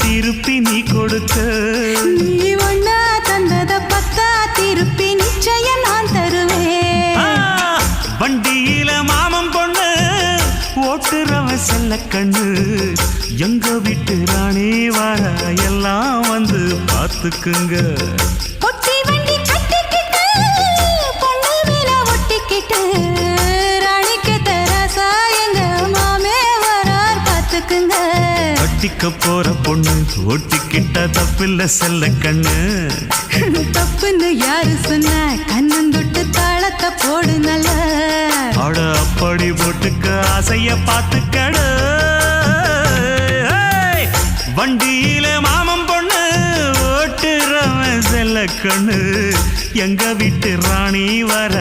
திருப்பி நீ கொடுக்க. நீ ஒண்ணா தந்தத பத்தா திருப்பி நிச்சயம் நான் தருவேன். வண்டியில மாமன் பொண்ணு ஓட்டுறவன் செல்ல கண்ணு. எங்க வீட்டு ராணி வர எல்லாம் வந்து பார்த்துக்குங்க. ஒட்டி வண்டி கட்டிக்கிட்டு பொண்ணு மேல ஒட்டிக்கிட்டு ராணிக்கு தராசா எங்க மாமே வரார் பார்த்துக்குங்க. ஒட்டிக்க போற பொண்ணு ஒட்டிக்கிட்ட தப்பில்ல செல்ல கண்ணு. தப்புன்னு யாரு சொன்ன கண்ணந்தொட்டு தாளத்தை போடு நல்ல. அட அப்படி போட்டுக்க ஆசைய பார்த்துக்கடு. வண்டியில மாமன் பொண்ணு ஓட்டுறவன் செல்ல கண்ணு. எங்க வீட்டு ராணி வர